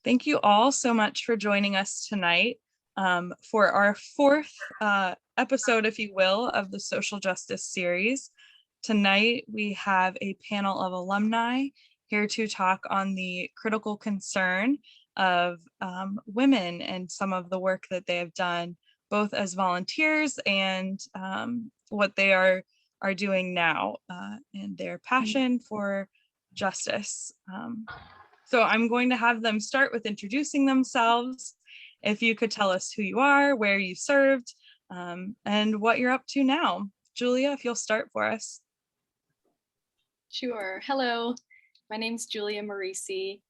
Thank you all so much for joining us tonight for our fourth episode, if you will, of the social justice series. Tonight, we have a panel of alumni here to talk on the critical concern of women and some of the work that they have done, both as volunteers and what they are doing now and their passion for justice. So I'm going to have them start with introducing themselves. If you could tell us who you are, where you served, and what you're up to now. Julia, if you'll start for us. Sure. Hello, my name's Julia Marisi.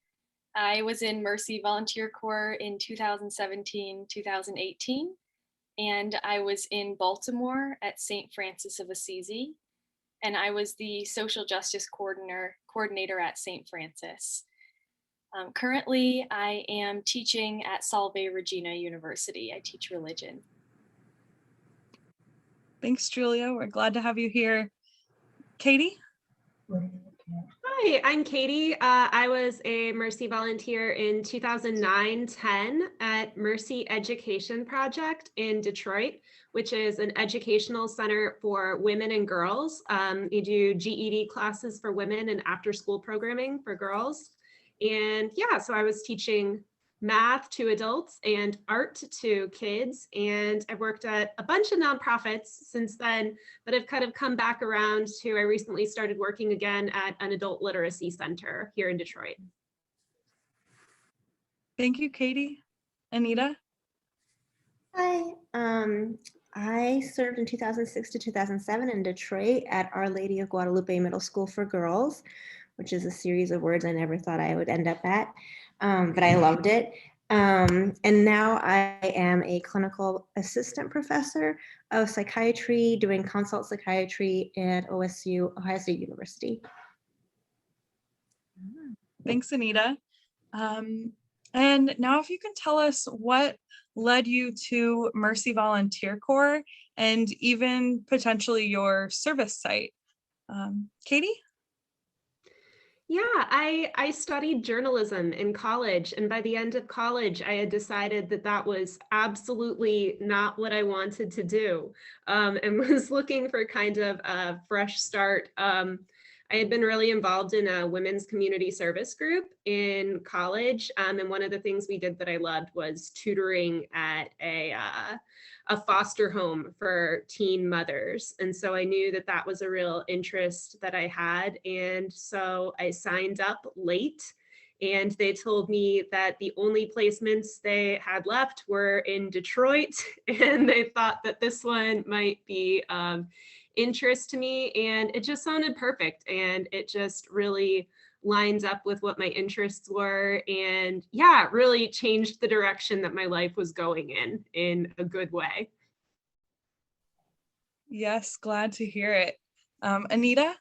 I was in Mercy Volunteer Corps in 2017, 2018, and I was in Baltimore at St. Francis of Assisi, and I was the social justice coordinator at St. Francis. Currently, I am teaching at Salve Regina University. I teach religion. Thanks, Julia. We're glad to have you here. Katie? Hi, I'm Katie. I was a Mercy volunteer in 2009-10 at Mercy Education Project in Detroit, which is an educational center for women and girls. We do GED classes for women and after-school programming for girls. And yeah, so I was teaching math to adults and art to kids. And I've worked at a bunch of nonprofits since then, but I've kind of come back around to, I recently started working again at an adult literacy center here in Detroit. Thank you, Katie. Anita? Hi, I served in 2006 to 2007 in Detroit at Our Lady of Guadalupe Middle School for Girls, which is a series of words I never thought I would end up at, but I loved it. And now I am a clinical assistant professor of psychiatry, doing consult psychiatry at OSU, Ohio State University. Thanks, Anita. And now if you can tell us what led you to Mercy Volunteer Corps and even potentially your service site. Katie? Yeah, I studied journalism in college, and by the end of college, I had decided that that was absolutely not what I wanted to do, and was looking for kind of a fresh start. I had been really involved in a women's community service group in college, and one of the things we did that I loved was tutoring at a foster home for teen mothers. And so I knew that that was a real interest that I had. And so I signed up late, and they told me that the only placements they had left were in Detroit. And they thought that this one might be interest to me, and it just sounded perfect. And it just really lines up with what my interests were, and yeah, it really changed the direction that my life was going in a good way. Yes, glad to hear it. Anita?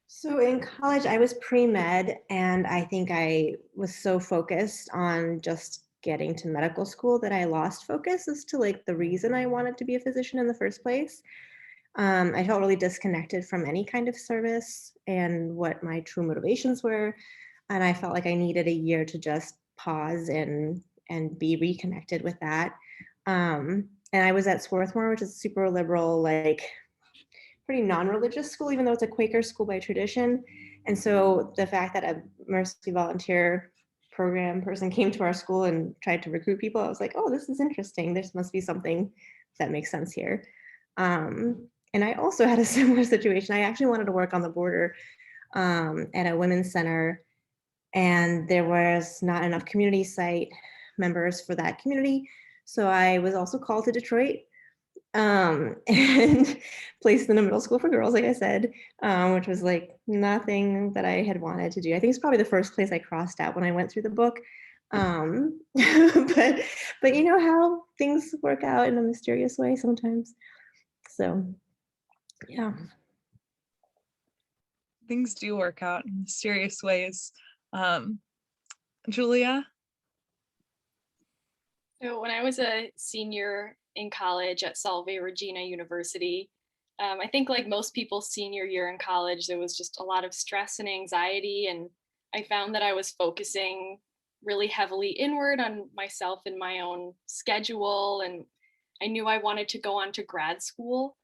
So in college, I was pre-med, and I think I was so focused on just getting to medical school that I lost focus as to like the reason I wanted to be a physician in the first place. I felt really disconnected from any kind of service and what my true motivations were. And I felt like I needed a year to just pause and be reconnected with that. And I was at Swarthmore, which is a super liberal, like pretty non-religious school, even though it's a Quaker school by tradition. And so the fact that a Mercy volunteer program person came to our school and tried to recruit people, I was like, oh, this is interesting. There must be something that makes sense here. And I also had a similar situation. I actually wanted to work on the border at a women's center, and there was not enough community site members for that community. So I was also called to Detroit and placed in a middle school for girls, like I said, which was like nothing that I had wanted to do. I think it's probably the first place I crossed out when I went through the book. But you know how things work out in a mysterious way sometimes. So yeah. Things do work out in mysterious ways. Julia? So when I was a senior in college at Salve Regina University, I think like most people's senior year in college, there was just a lot of stress and anxiety. And I found that I was focusing really heavily inward on myself and my own schedule. And I knew I wanted to go on to grad school.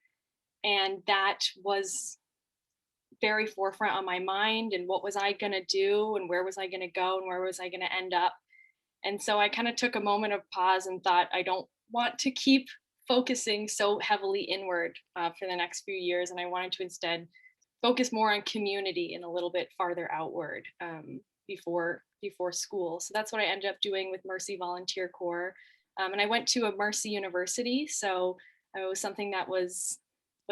And that was very forefront on my mind. And what was I going to do? And where was I going to go? And where was I going to end up? And so I kind of took a moment of pause and thought, I don't want to keep focusing so heavily inward for the next few years. And I wanted to instead focus more on community and a little bit farther outward before school. So that's what I ended up doing with Mercy Volunteer Corps. And I went to a Mercy University. So it was something that was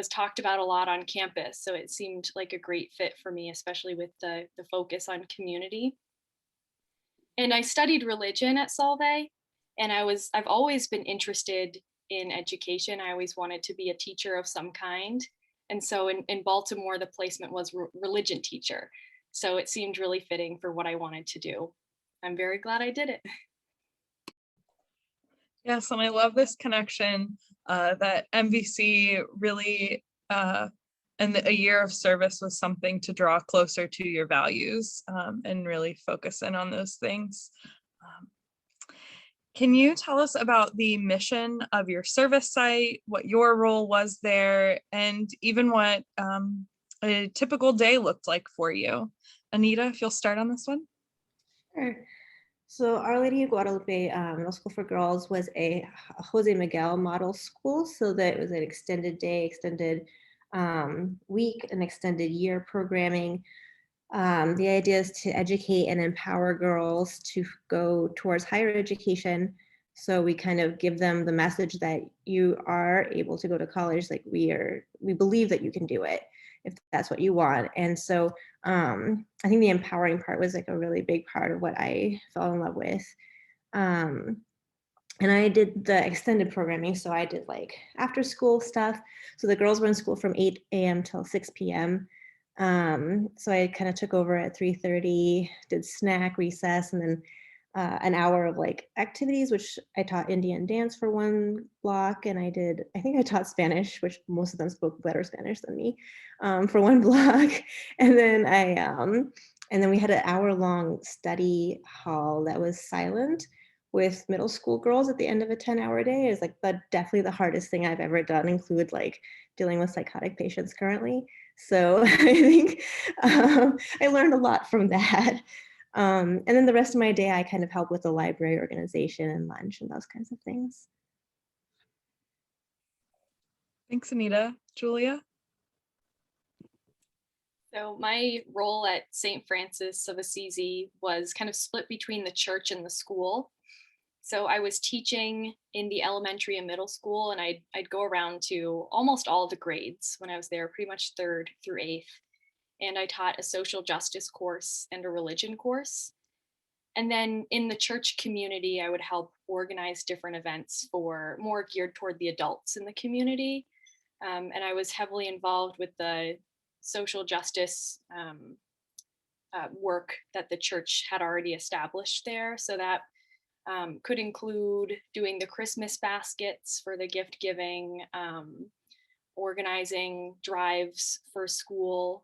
talked about a lot on campus. So it seemed like a great fit for me, especially with the focus on community. And I studied religion at Solvay, and I've always been interested in education. I always wanted to be a teacher of some kind. And so in Baltimore, the placement was religion teacher. So it seemed really fitting for what I wanted to do. I'm very glad I did it. Yes, and I love this connection that MVC really, and a year of service was something to draw closer to your values and really focus in on those things. Can you tell us about the mission of your service site, what your role was there, and even what a typical day looked like for you? Anita, if you'll start on this one. Sure. So Our Lady of Guadalupe Middle School for Girls was a Jose Miguel model school, so that it was an extended day, extended week, and extended year programming. The idea is to educate and empower girls to go towards higher education. So we kind of give them the message that you are able to go to college, like we believe that you can do it if that's what you want. And so I think the empowering part was like a really big part of what I fell in love with. And I did the extended programming. So I did like after school stuff. So the girls were in school from 8 a.m. till 6 p.m. So I kind of took over at 3:30, did snack recess, and then an hour of like activities, which I taught Indian dance for one block, and I think I taught Spanish, which most of them spoke better Spanish than me, for one block. And then we had an hour-long study hall that was silent with middle school girls at the end of a 10-hour day. Is like definitely the hardest thing I've ever done, include like dealing with psychotic patients currently. So I think I learned a lot from that. And then the rest of my day, I kind of help with the library organization and lunch and those kinds of things. Thanks, Anita. Julia? So my role at St. Francis of Assisi was kind of split between the church and the school. So I was teaching in the elementary and middle school, and I'd go around to almost all the grades when I was there, pretty much 3rd through 8th. And I taught a social justice course and a religion course. And then in the church community, I would help organize different events for more geared toward the adults in the community. And I was heavily involved with the social justice work that the church had already established there. So that could include doing the Christmas baskets for the gift giving, organizing drives for school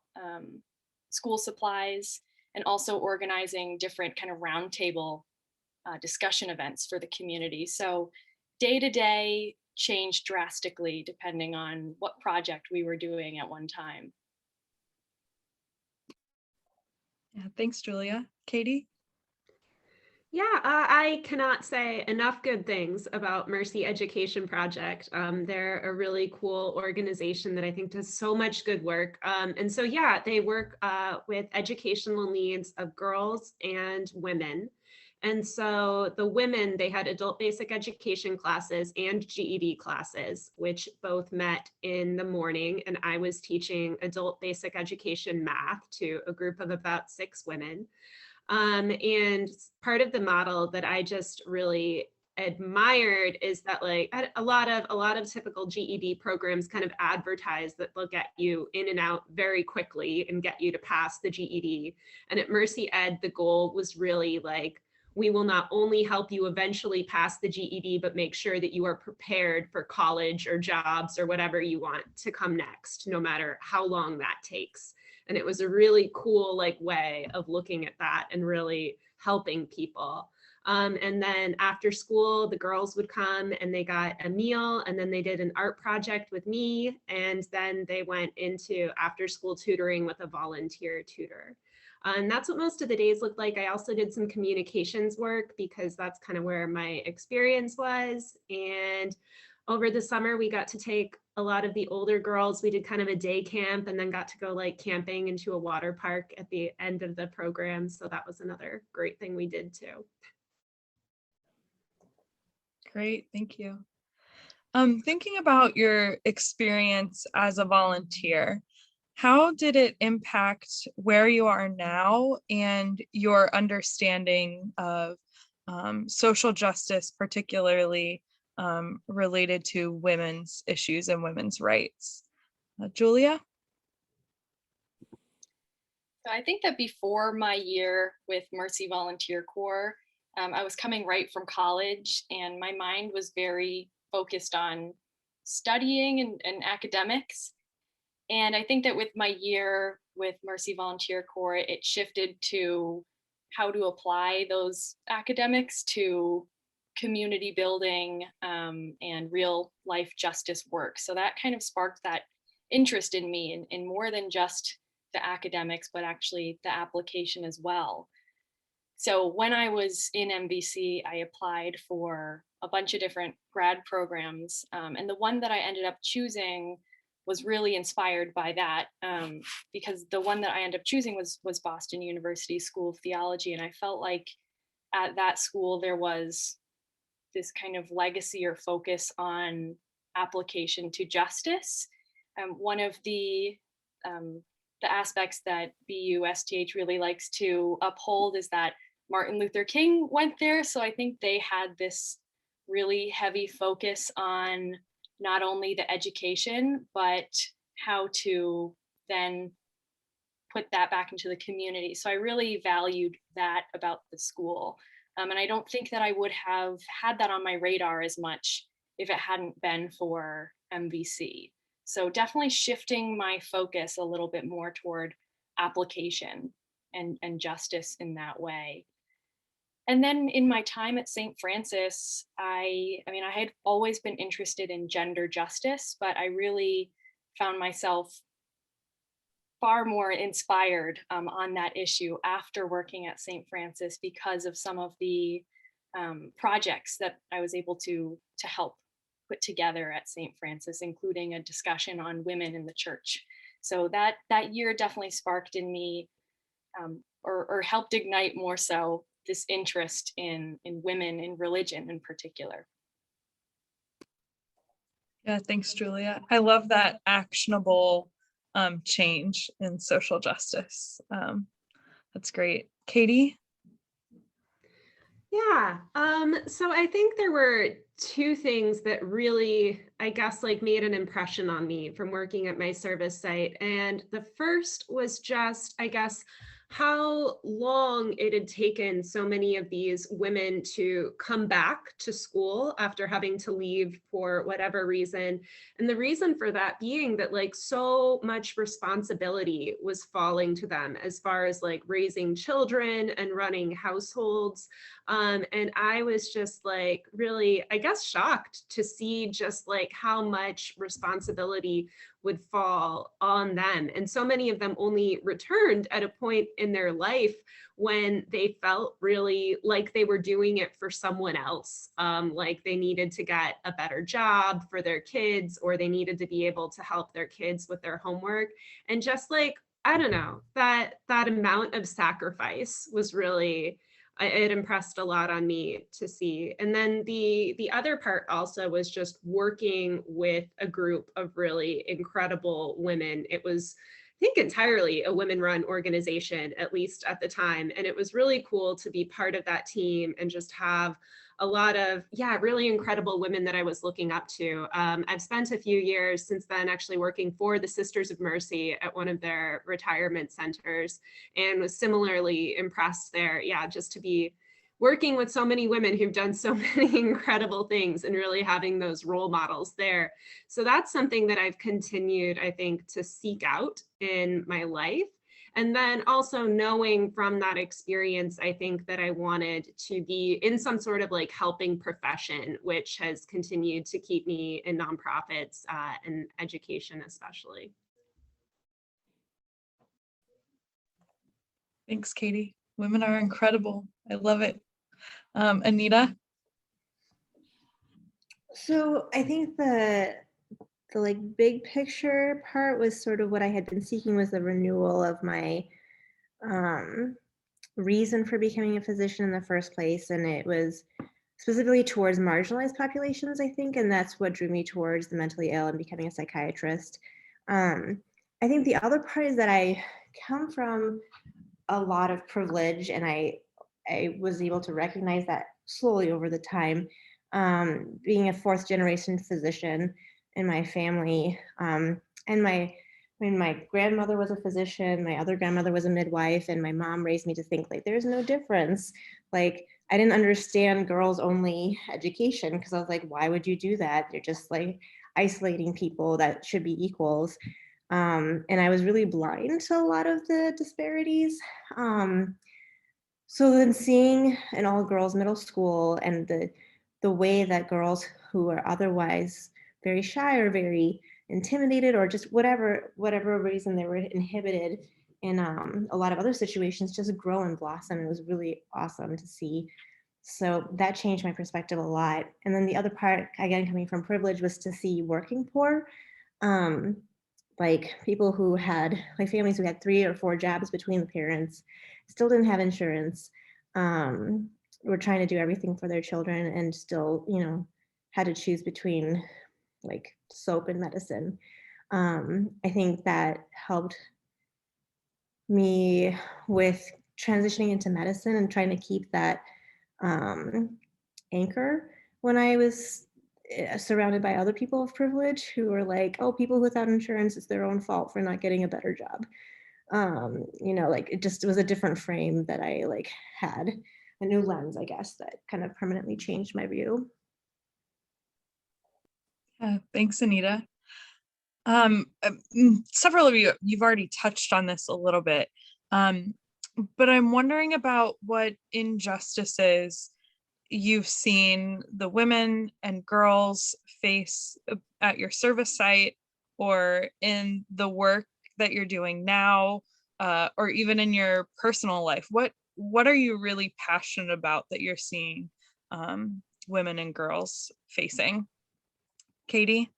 supplies, and also organizing different kind of roundtable discussion events for the community. So day to day changed drastically depending on what project we were doing at one time. Yeah, thanks, Julia. Katie? Yeah, I cannot say enough good things about Mercy Education Project. They're a really cool organization that I think does so much good work. And so, yeah, they work with educational needs of girls and women. And so the women, they had adult basic education classes and GED classes, which both met in the morning. And I was teaching adult basic education math to a group of about 6 women. And part of the model that I just really admired is that like a lot of typical GED programs kind of advertise that they'll get you in and out very quickly and get you to pass the GED. And at Mercy Ed, the goal was really like, we will not only help you eventually pass the GED, but make sure that you are prepared for college or jobs or whatever you want to come next, no matter how long that takes. And it was a really cool like way of looking at that and really helping people. And then after school, the girls would come and they got a meal, and then they did an art project with me. And then they went into after school tutoring with a volunteer tutor. And that's what most of the days looked like. I also did some communications work because that's kind of where my experience was. And over the summer, we got to take a lot of the older girls. We did kind of a day camp and then got to go like camping into a water park at the end of the program. So that was another great thing we did too. Great, thank you. Thinking about your experience as a volunteer, how did it impact where you are now and your understanding of social justice, particularly related to women's issues and women's rights? Julia? I think that before my year with Mercy Volunteer Corps, I was coming right from college and my mind was very focused on studying and academics. And I think that with my year with Mercy Volunteer Corps, it shifted to how to apply those academics to community building and real life justice work. So that kind of sparked that interest in me in more than just the academics, but actually the application as well. So when I was in MVC, I applied for a bunch of different grad programs. And the one that I ended up choosing was really inspired by that because the one that I ended up choosing was Boston University School of Theology. And I felt like at that school, there was this kind of legacy or focus on application to justice. One of the aspects that BUSTH really likes to uphold is that Martin Luther King went there. So I think they had this really heavy focus on not only the education, but how to then put that back into the community. So I really valued that about the school. And I don't think that I would have had that on my radar as much if it hadn't been for MVC. So definitely shifting my focus a little bit more toward application and justice in that way. And then in my time at St. Francis, I had always been interested in gender justice, but I really found myself far more inspired on that issue after working at St. Francis because of some of the projects that I was able to help put together at St. Francis, including a discussion on women in the church. So that year definitely sparked in me or helped ignite more so this interest in women in religion in particular. Yeah, thanks, Julia. I love that actionable change in social justice. That's great. Katie? Yeah, so I think there were two things that really, I guess, like made an impression on me from working at my service site. And the first was just, I guess, how long it had taken so many of these women to come back to school after having to leave for whatever reason. And the reason for that being that like so much responsibility was falling to them as far as like raising children and running households. And I was just like really, I guess, shocked to see just like how much responsibility would fall on them. And so many of them only returned at a point in their life when they felt really like they were doing it for someone else, like they needed to get a better job for their kids, or they needed to be able to help their kids with their homework. And just like, I don't know, that amount of sacrifice was really, it impressed a lot on me to see. And then the other part also was just working with a group of really incredible women. It was, I think, entirely a women-run organization, at least at the time. And it was really cool to be part of that team and just have a lot of, yeah, really incredible women that I was looking up to. I've spent a few years since then actually working for the Sisters of Mercy at one of their retirement centers, and was similarly impressed there. Yeah, just to be working with so many women who've done so many incredible things and really having those role models there. So that's something that I've continued, I think, to seek out in my life. And then also knowing from that experience, I think that I wanted to be in some sort of like helping profession, which has continued to keep me in nonprofits and education especially. Thanks, Katie. Women are incredible. I love it. Anita? So I think the like big picture part was sort of what I had been seeking, was the renewal of my reason for becoming a physician in the first place. And it was specifically towards marginalized populations, I think, and that's what drew me towards the mentally ill and becoming a psychiatrist. I think the other part is that I come from a lot of privilege, and I was able to recognize that slowly over the time. Being a fourth generation physician in my family, and my grandmother was a physician, my other grandmother was a midwife, and my mom raised me to think like there's no difference. Like I didn't understand girls only education, because I was like, why would you do that? You're just like isolating people that should be equals. And I was really blind to a lot of the disparities. So then seeing an all girls middle school, and the way that girls who are otherwise very shy or very intimidated, or just whatever reason they were inhibited in a lot of other situations, just grow and blossom. It was really awesome to see. So that changed my perspective a lot. And then the other part, again, coming from privilege, was to see working poor. Like people who had, like families who had 3 or 4 jobs between the parents, still didn't have insurance, were trying to do everything for their children, and still, had to choose between like soap and medicine. I think that helped me with transitioning into medicine and trying to keep that anchor when I was surrounded by other people of privilege who were like, oh, people without insurance, it's their own fault for not getting a better job. Like it was a different frame that I like had, a new lens, I guess, that kind of permanently changed my view. Thanks, Anita. Several of you've already touched on this a little bit, but I'm wondering about what injustices you've seen the women and girls face at your service site, or in the work that you're doing now, or even in your personal life. What are you really passionate about that you're seeing women and girls facing? Katie?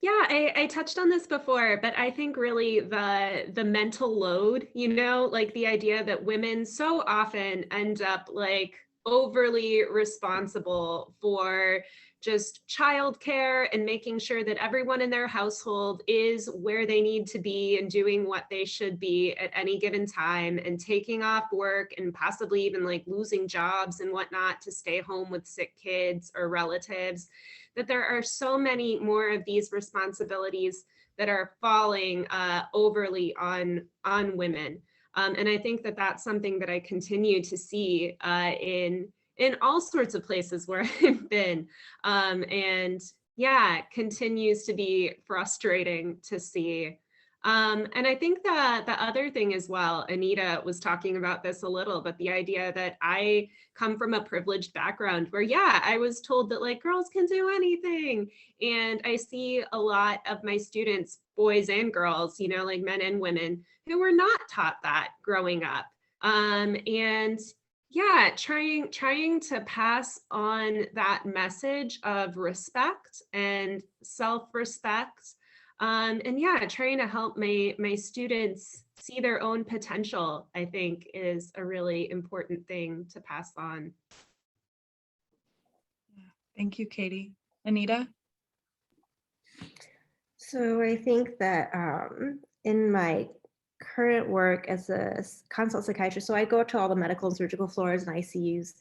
Yeah, I touched on this before, but I think really the mental load, like the idea that women so often end up like overly responsible for just childcare and making sure that everyone in their household is where they need to be and doing what they should be at any given time, and taking off work and possibly even like losing jobs and whatnot to stay home with sick kids or relatives. That there are so many more of these responsibilities that are falling overly on women. And I think that that's something that I continue to see in all sorts of places where I've been. And yeah, it continues to be frustrating to see. And I think that the other thing as well, Anita was talking about this a little, but the idea that I come from a privileged background where, yeah, I was told that like girls can do anything. And I see a lot of my students, boys and girls, like men and women, who were not taught that growing up. And yeah, trying to pass on that message of respect and self-respect. And yeah, trying to help my students see their own potential, I think, is a really important thing to pass on. Thank you, Katie. Anita? So I think that in my current work as a consult psychiatrist, so I go to all the medical and surgical floors and ICUs,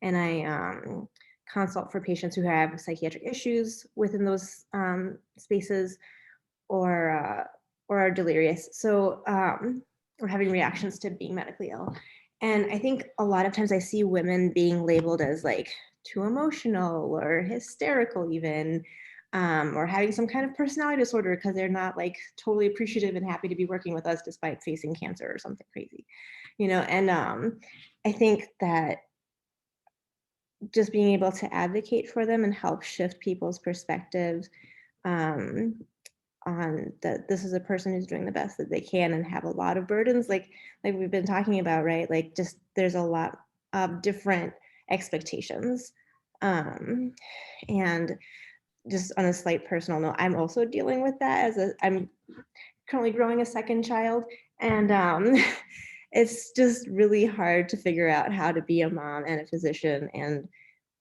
and I consult for patients who have psychiatric issues within those spaces, or are delirious. So or having reactions to being medically ill. And I think a lot of times I see women being labeled as like too emotional or hysterical even. or having some kind of personality disorder because they're not like totally appreciative and happy to be working with us despite facing cancer or something crazy, you know. And I think that just being able to advocate for them and help shift people's perspectives on that this is a person who's doing the best that they can and have a lot of burdens, like we've been talking about, right? Like just there's a lot of different expectations. And just on a slight personal note, I'm also dealing with that I'm currently growing a second child, and it's just really hard to figure out how to be a mom and a physician and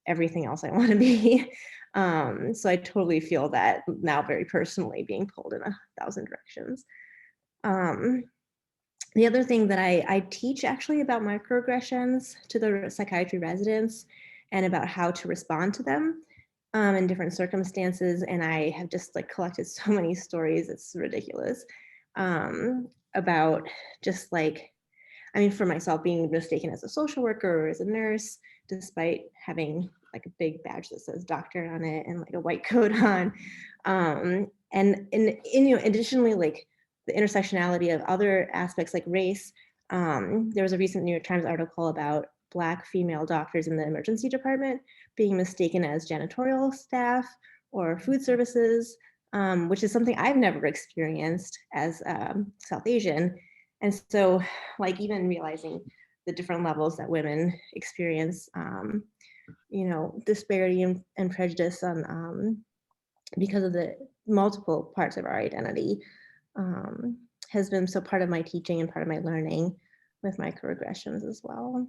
everything else I want to be. So I totally feel that now very personally, being pulled in 1,000 directions. The other thing that I teach actually about microaggressions to the psychiatry residents and about how to respond to them in different circumstances. And I have just like collected so many stories, it's ridiculous, about just like, I mean, for myself, being mistaken as a social worker or as a nurse, despite having like a big badge that says doctor on it and like a white coat on. And you know, additionally, like the intersectionality of other aspects like race. There was a recent New York Times article about Black female doctors in the emergency department being mistaken as janitorial staff or food services, which is something I've never experienced as South Asian. And so, like, even realizing the different levels that women experience, you know, disparity and prejudice on because of the multiple parts of our identity, has been so part of my teaching and part of my learning with microaggressions as well.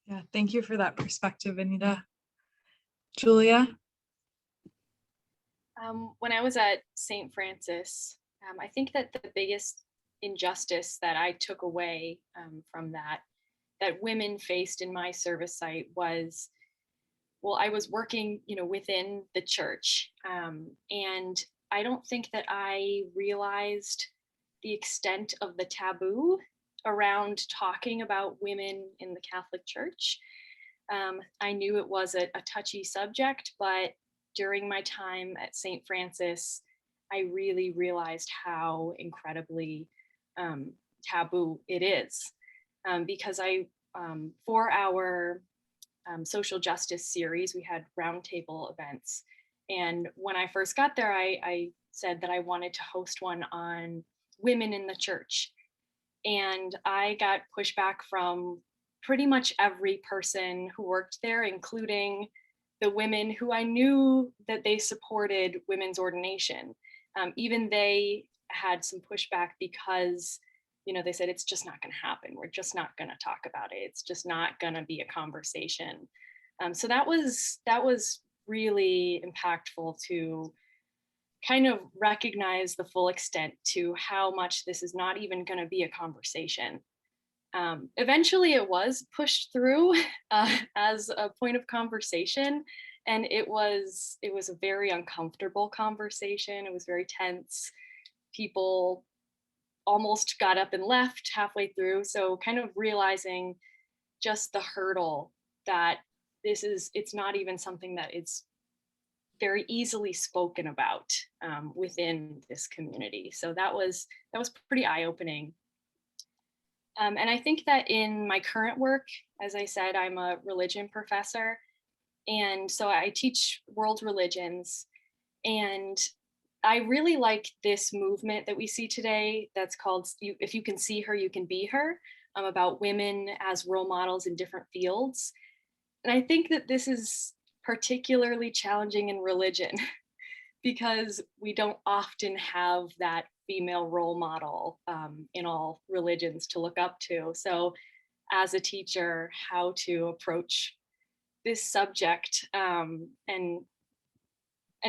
Yeah, thank you for that perspective, Anita. Julia? When I was at St. Francis, I think that the biggest injustice that I took away from that women faced in my service site was, well, I was working, you know, within the church, and I don't think that I realized the extent of the taboo around talking about women in the Catholic Church. I knew it was a touchy subject, but during my time at St. Francis, I really realized how incredibly taboo it is. Because for our social justice series, we had roundtable events. And when I first got there, I said that I wanted to host one on women in the church. And I got pushback from pretty much every person who worked there, including the women who I knew that they supported women's ordination. Even they had some pushback because, you know, they said it's just not going to happen. We're just not going to talk about it. It's just not going to be a conversation. So that was really impactful to kind of recognize the full extent to how much this is not even going to be a conversation. Eventually it was pushed through as a point of conversation, and it was a very uncomfortable conversation. It was very tense. People almost got up and left halfway through. So kind of realizing just the hurdle that it's not even something that it's very easily spoken about within this community. So that was pretty eye-opening. And I think that in my current work, as I said, I'm a religion professor. And so I teach world religions. And I really like this movement that we see today that's called If You Can See Her, You Can Be Her, about women as role models in different fields. And I think that this is particularly challenging in religion because we don't often have that female role model in all religions to look up to. So as a teacher, how to approach this subject and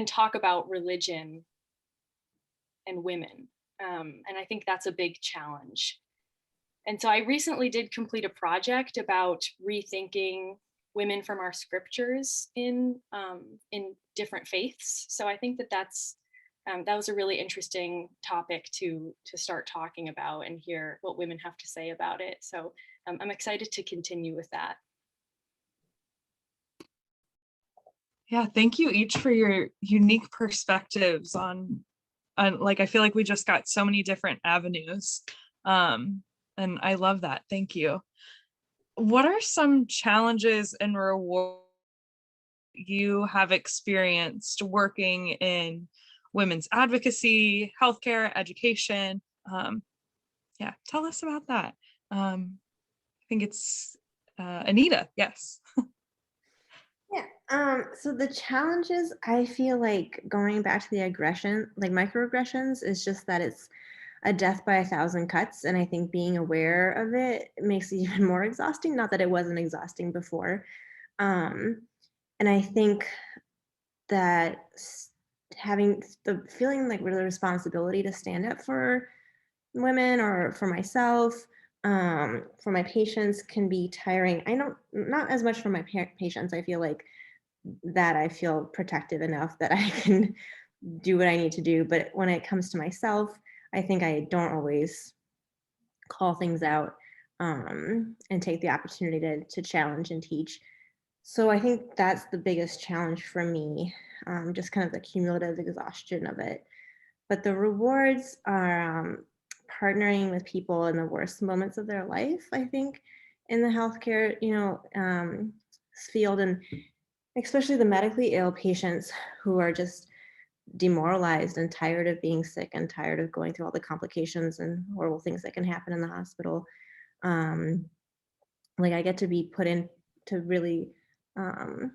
talk about religion and women. And I think that's a big challenge. And so I recently did complete a project about rethinking women from our scriptures in different faiths. So I think that was a really interesting topic to start talking about and hear what women have to say about it. So I'm excited to continue with that. Yeah, thank you each for your unique perspectives on like, I feel like we just got so many different avenues. And I love that. Thank you. What are some challenges and rewards you have experienced working in women's advocacy, healthcare, education? Yeah, tell us about that. I think it's Anita. Yes. Yeah. So the challenges, I feel like going back to the aggression, like microaggressions, is just that it's a death by a thousand cuts. And I think being aware of it makes it even more exhausting. Not that it wasn't exhausting before. Um, and I think that having the feeling like really responsibility to stand up for women or for myself, for my patients can be tiring. I don't, not as much for my patients. I feel like that I feel protective enough that I can do what I need to do. But when it comes to myself, I think I don't always call things out and take the opportunity to challenge and teach. So I think that's the biggest challenge for me, just kind of the cumulative exhaustion of it. But the rewards are partnering with people in the worst moments of their life, I think, in the healthcare, field, and especially the medically ill patients who are just demoralized and tired of being sick and tired of going through all the complications and horrible things that can happen in the hospital. Um, like I get to be put in to really um,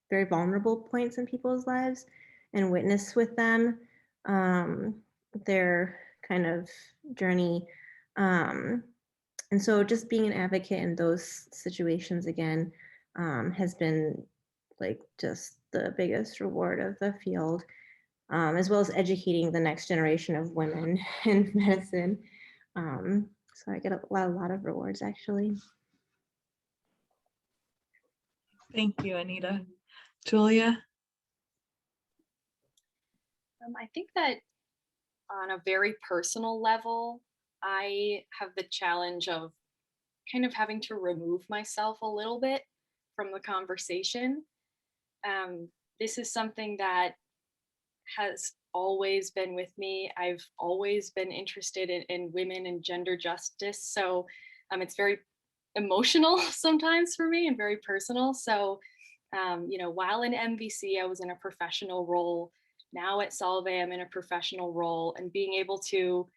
very vulnerable points in people's lives and witness with them their kind of journey. Um, and so just being an advocate in those situations again has been like just the biggest reward of the field, as well as educating the next generation of women in medicine. So I get a lot of rewards actually. Thank you, Anita. Julia? I think that on a very personal level, I have the challenge of kind of having to remove myself a little bit from the conversation. This is something that has always been with me. I've always been interested in women and gender justice. So it's very emotional sometimes for me and very personal. So, while in MVC, I was in a professional role. Now at Solve, I'm in a professional role, and being able to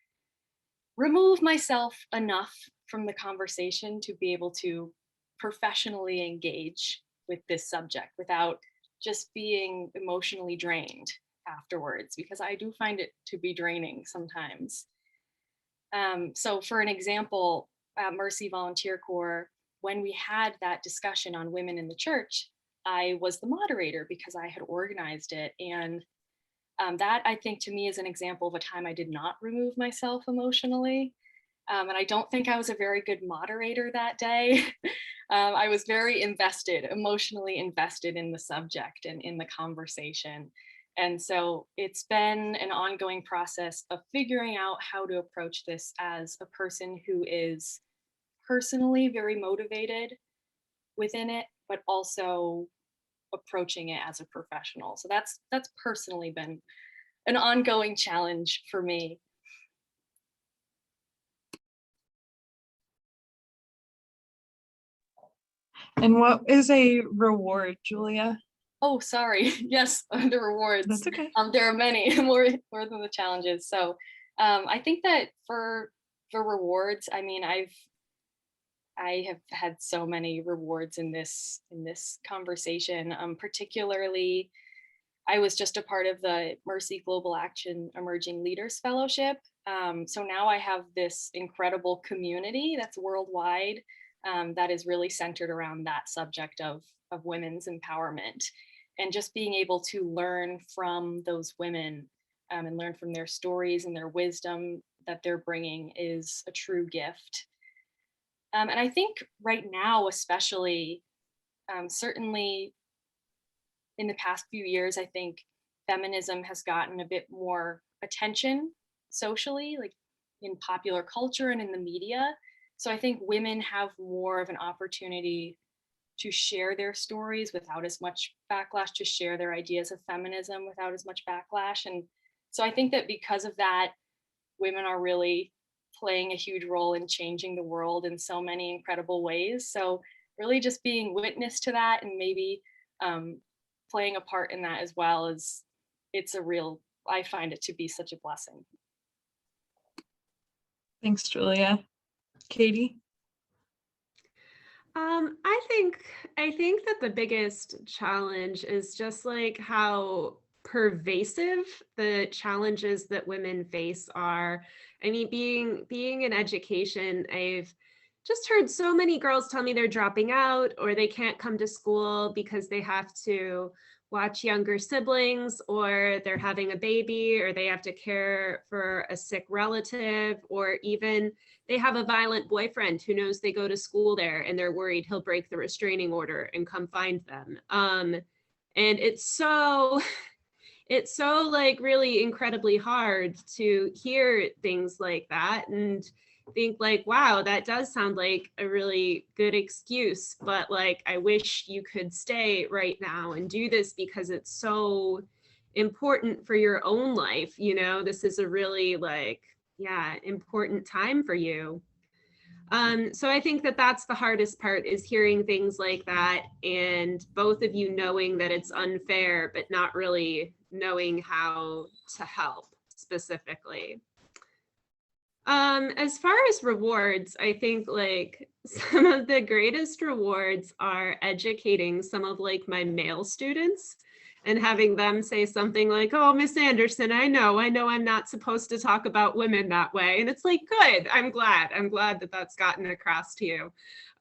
remove myself enough from the conversation to be able to professionally engage with this subject without just being emotionally drained afterwards, because I do find it to be draining sometimes. So for an example, at Mercy Volunteer Corps, when we had that discussion on women in the church, I was the moderator because I had organized it. And that, I think, to me is an example of a time I did not remove myself emotionally. And I don't think I was a very good moderator that day. I was very invested, emotionally invested in the subject and in the conversation. And so it's been an ongoing process of figuring out how to approach this as a person who is personally very motivated within it, but also approaching it as a professional. So that's personally been an ongoing challenge for me. And what is a reward, Julia? Oh, sorry. Yes, the rewards. That's okay. There are many more than the challenges. So I think that for rewards, I mean, I have had so many rewards in this conversation. Particularly, I was just a part of the Mercy Global Action Emerging Leaders Fellowship. So now I have this incredible community that's worldwide, that is really centered around that subject of women's empowerment, and just being able to learn from those women, and learn from their stories and their wisdom that they're bringing is a true gift. And I think right now, especially, certainly in the past few years, I think feminism has gotten a bit more attention socially, like in popular culture and in the media. So I think women have more of an opportunity to share their stories without as much backlash, to share their ideas of feminism without as much backlash. And so I think that because of that, women are really playing a huge role in changing the world in so many incredible ways. So really just being witness to that and maybe playing a part in that as well is, I find it to be such a blessing. Thanks, Julia. Katie? I think that the biggest challenge is just like how pervasive the challenges that women face are. I mean, being in education, I've just heard so many girls tell me they're dropping out or they can't come to school because they have to watch younger siblings, or they're having a baby, or they have to care for a sick relative, or even they have a violent boyfriend who knows they go to school there and they're worried he'll break the restraining order and come find them. And it's so like really incredibly hard to hear things like that and think like, wow, that does sound like a really good excuse, but like I wish you could stay right now and do this because it's so important for your own life. This is a really like, yeah, important time for you. So I think that that's the hardest part, is hearing things like that and both of you knowing that it's unfair, but not really knowing how to help specifically. As far as rewards, I think like some of the greatest rewards are educating some of like my male students and having them say something like, "Oh, Miss Anderson, I know I'm not supposed to talk about women that way." And it's like, good, I'm glad that that's gotten across to you.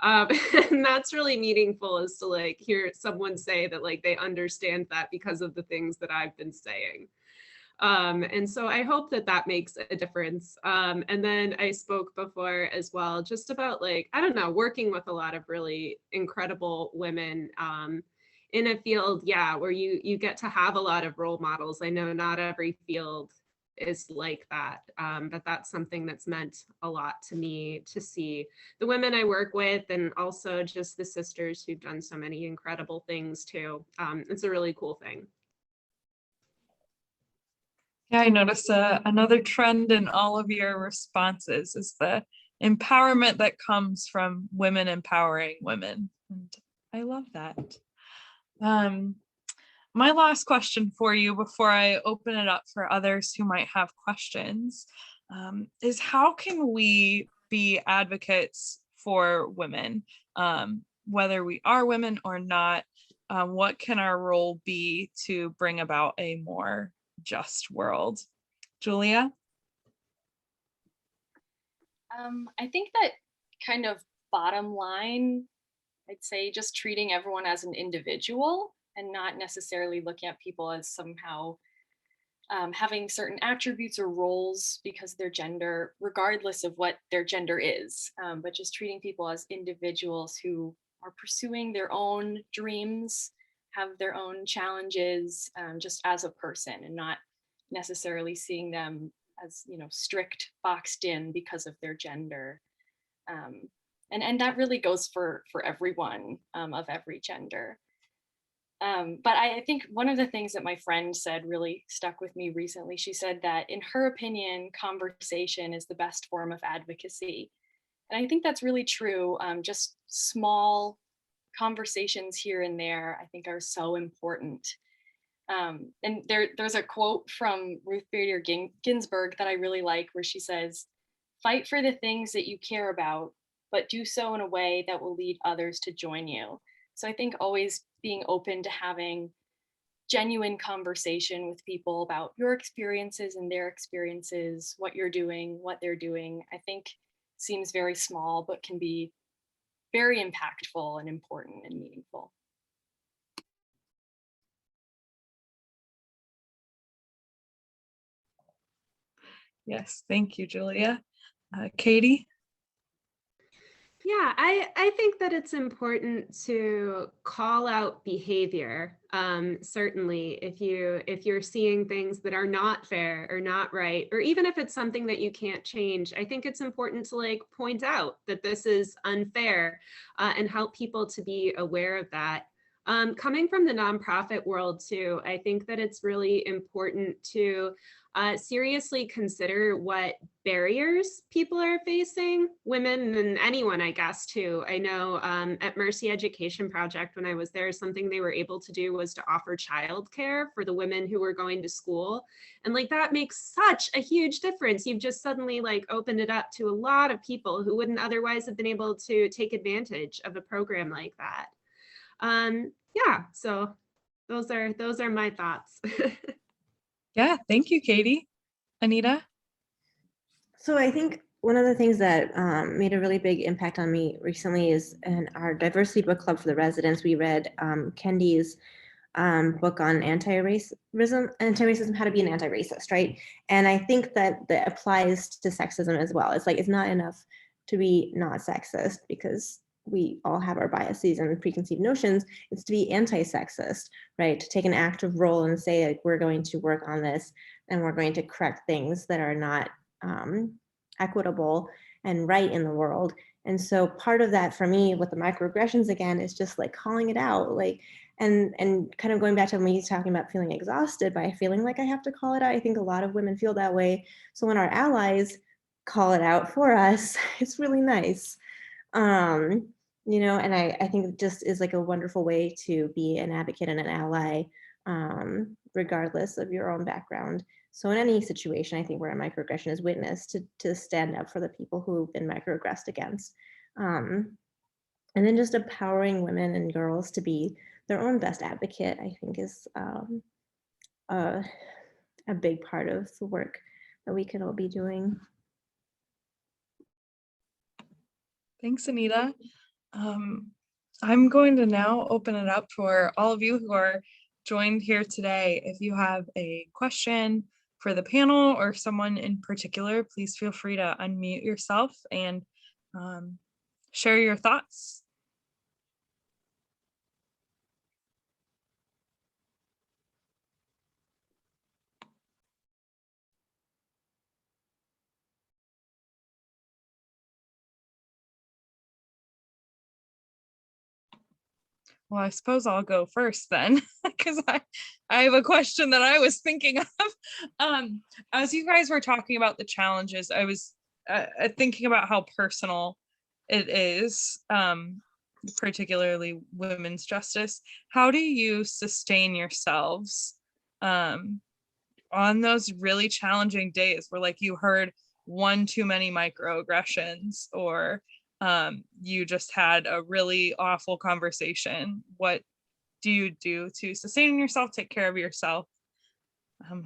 And that's really meaningful, is to like hear someone say that like they understand that because of the things that I've been saying. And so I hope that that makes a difference. And then I spoke before as well, just about like, I don't know, working with a lot of really incredible women in a field, yeah, where you get to have a lot of role models. I know not every field is like that, but that's something that's meant a lot to me, to see the women I work with and also just the sisters who've done so many incredible things too. It's a really cool thing. Yeah, I noticed another trend in all of your responses is the empowerment that comes from women empowering women. And I love that. My last question for you before I open it up for others who might have questions is, how can we be advocates for women, whether we are women or not? What can our role be to bring about a more just world? Julia? I think that kind of bottom line, I'd say just treating everyone as an individual and not necessarily looking at people as somehow having certain attributes or roles because of their gender, regardless of what their gender is, but just treating people as individuals who are pursuing their own dreams, have their own challenges, just as a person, and not necessarily seeing them as, strict, boxed in because of their gender. And that really goes for everyone of every gender. But I think one of the things that my friend said really stuck with me recently. She said that in her opinion, conversation is the best form of advocacy. And I think that's really true. Just small conversations here and there, I think, are so important. And there's a quote from Ruth Bader Ginsburg that I really like, where she says, "Fight for the things that you care about, but do so in a way that will lead others to join you." So I think always being open to having genuine conversation with people about your experiences and their experiences, what you're doing, what they're doing, I think seems very small, but can be very impactful and important and meaningful. Yes, thank you, Julia. Katie? Yeah, I think that it's important to call out behavior. Certainly, if you're seeing things that are not fair or not right, or even if it's something that you can't change, I think it's important to like point out that this is unfair, and help people to be aware of that. Coming from the nonprofit world too, I think that it's really important to seriously consider what barriers people are facing, women and anyone, I guess, too. I know at Mercy Education Project, when I was there, something they were able to do was to offer childcare for the women who were going to school. And like that makes such a huge difference. You've just suddenly like opened it up to a lot of people who wouldn't otherwise have been able to take advantage of a program like that. Yeah, so those are my thoughts. Yeah, thank you, Katie. Anita? So I think one of the things that made a really big impact on me recently is in our diversity book club for the residents, we read Kendi's book on anti-racism, how to be an anti-racist, right? And I think that that applies to sexism as well. It's like, it's not enough to be not sexist because we all have our biases and preconceived notions. It's to be anti-sexist, right? To take an active role and say, like, we're going to work on this and we're going to correct things that are not equitable and right in the world. And so part of that for me with the microaggressions again is just like calling it out, like, and kind of going back to when he's talking about feeling exhausted by feeling like I have to call it out. I think a lot of women feel that way. So when our allies call it out for us, it's really nice. You know, and I think it just is like a wonderful way to be an advocate and an ally, regardless of your own background. So in any situation, I think where a microaggression is witnessed, to stand up for the people who've been microaggressed against. And then just empowering women and girls to be their own best advocate, I think is a big part of the work that we can all be doing. Thanks, Anita. I'm going to now open it up for all of you who are joined here today. If you have a question for the panel or someone in particular, please feel free to unmute yourself and share your thoughts. Well, I suppose I'll go first then, because I have a question that I was thinking of. As you guys were talking about the challenges, I was thinking about how personal it is, particularly women's justice. How do you sustain yourselves on those really challenging days where, like, you heard one too many microaggressions, or you just had a really awful conversation? What do you do to sustain yourself, take care of yourself?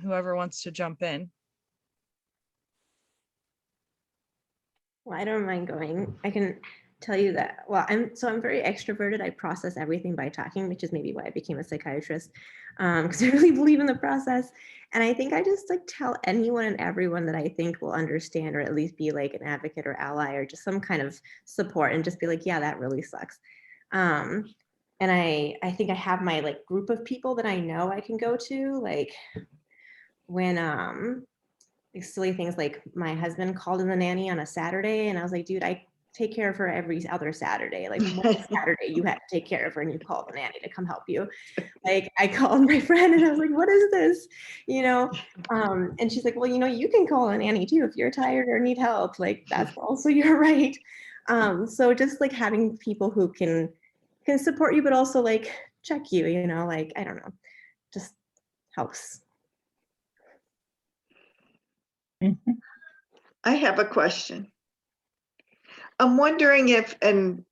Whoever wants to jump in. Well, I don't mind going. I can tell you that, well, I'm very extroverted. I process everything by talking, which is maybe why I became a psychiatrist, because I really believe in the process. And I think I just like tell anyone and everyone that I think will understand, or at least be like an advocate or ally or just some kind of support, and just be like, yeah, that really sucks. And I think I have my like group of people that I know I can go to, like when silly things like my husband called in the nanny on a Saturday and I was like, dude, I take care of her every other Saturday. Like one Saturday you have to take care of her and you call the nanny to come help you. Like I called my friend and I was like, what is this? You know? And she's like, well, you know, you can call a nanny too if you're tired or need help. Like that's also your right. So just like having people who can support you, but also like check you, you know, like, I don't know, just helps. I have a question. I'm wondering if, and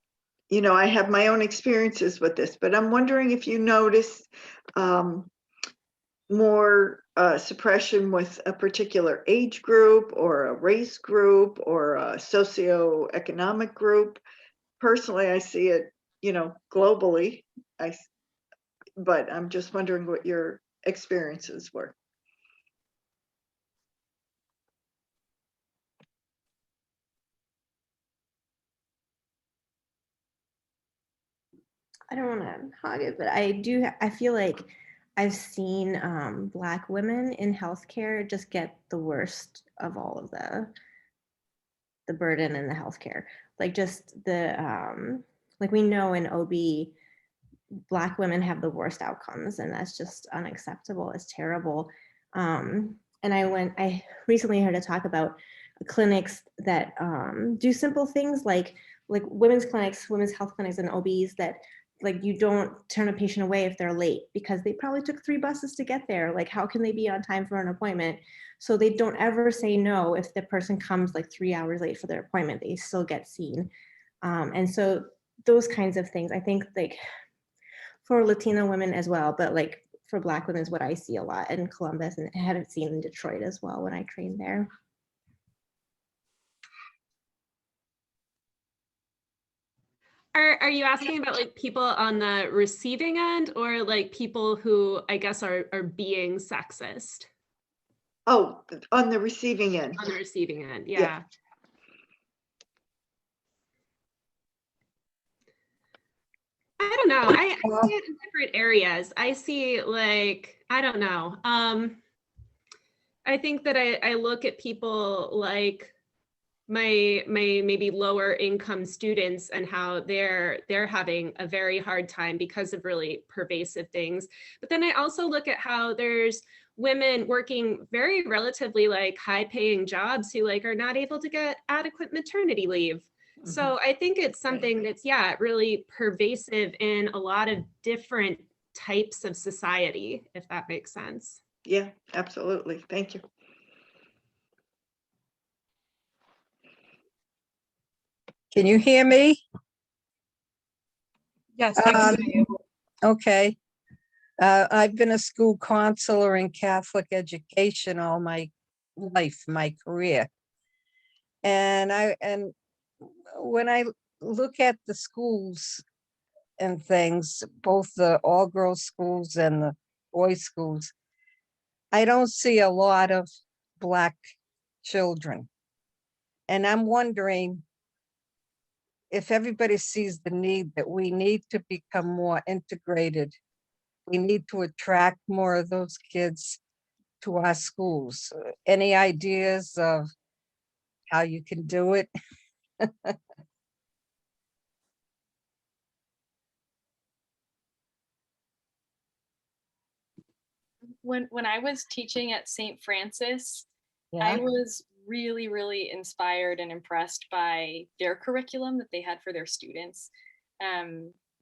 you know, I have my own experiences with this, but I'm wondering if you notice more suppression with a particular age group or a race group or a socioeconomic group. Personally, I see it, you know, globally. But I'm just wondering what your experiences were. I don't want to hog it, but I feel like I've seen Black women in healthcare just get the worst of all of the burden in the healthcare. Like just like we know in OB, Black women have the worst outcomes, and that's just unacceptable. It's terrible. And I recently heard a talk about clinics that do simple things like women's clinics, women's health clinics and OBs that like you don't turn a patient away if they're late because they probably took 3 buses to get there. Like how can they be on time for an appointment? So they don't ever say no if the person comes like 3 hours late for their appointment, they still get seen. And so those kinds of things, I think like for Latino women as well, but like for Black women is what I see a lot in Columbus and I haven't seen in Detroit as well when I trained there. Are you asking about like people on the receiving end or like people who I guess are being sexist? Oh, on the receiving end. On the receiving end, yeah. Yeah. I don't know. I see it in different areas. I see like, I don't know. I think that I look at people like my maybe lower income students and how they're having a very hard time because of really pervasive things. But then I also look at how there's women working very relatively like high paying jobs who like are not able to get adequate maternity leave. So I think it's something that's, yeah, really pervasive in a lot of different types of society, if that makes sense. Yeah, absolutely. Thank you. Can you hear me? Yes, we can hear you. Okay. I've been a school counselor in Catholic education all my life, my career. And when I look at the schools and things, both the all-girls schools and the boys' schools, I don't see a lot of Black children. And I'm wondering if everybody sees the need that we need to become more integrated, we need to attract more of those kids to our schools. Any ideas of how you can do it? When I was teaching at St. Francis, I Yeah, was really, really inspired and impressed by their curriculum that they had for their students.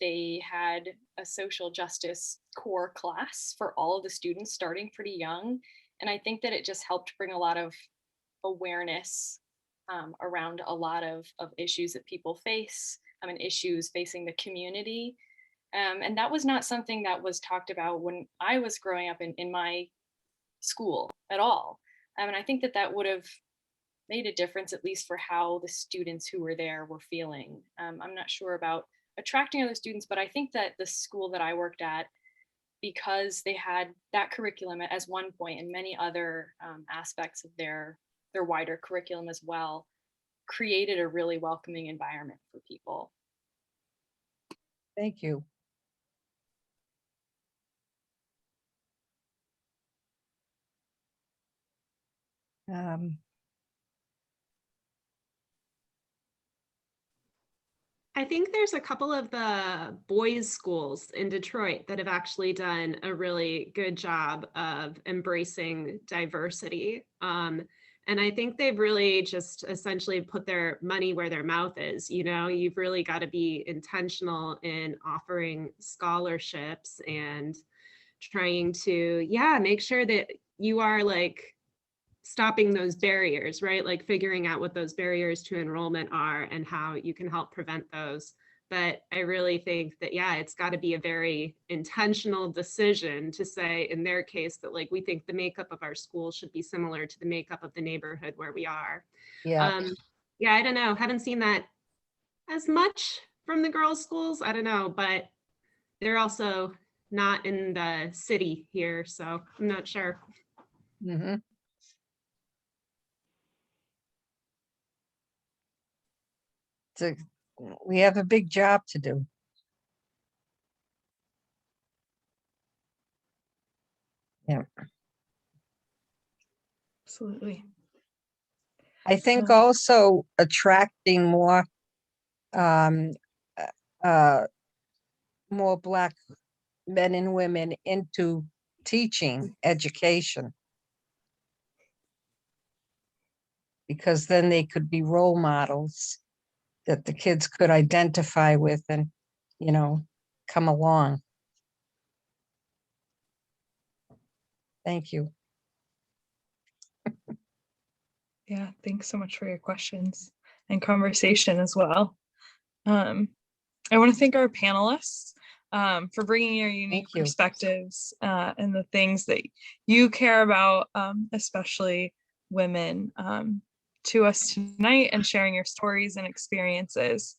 They had a social justice core class for all of the students starting pretty young. And I think that it just helped bring a lot of awareness around a lot of issues that people face and issues facing the community. And that was not something that was talked about when I was growing up in my school at all. And I think that that would have made a difference, at least for how the students who were there were feeling. I'm not sure about attracting other students, but I think that the school that I worked at, because they had that curriculum as one point and many other aspects of their wider curriculum as well, created a really welcoming environment for people. thank you. Um, I think there's a couple of the boys' schools in Detroit that have actually done a really good job of embracing diversity. And I think they've really just essentially put their money where their mouth is. You know, you've really got to be intentional in offering scholarships and trying to, yeah, make sure that you are like stopping those barriers, right? Like figuring out what those barriers to enrollment are and how you can help prevent those. But I really think that, yeah, it's got to be a very intentional decision to say in their case that like we think the makeup of our school should be similar to the makeup of the neighborhood where we are. yeah, Yeah, I don't know. Haven't seen that as much from the girls' schools. I don't know, but they're also not in the city here, so I'm not sure. mhm. So we have a big job to do. Yeah. Absolutely. I think Um, also attracting um, uh, more Black men and women into teaching education, because then they could be role models that the kids could identify with and, come along. Thank you. Yeah, thanks so much for your questions and conversation as well. I want to thank our panelists for bringing your unique Thank you. perspectives and the things that you care about, especially women, to us tonight, and sharing your stories and experiences.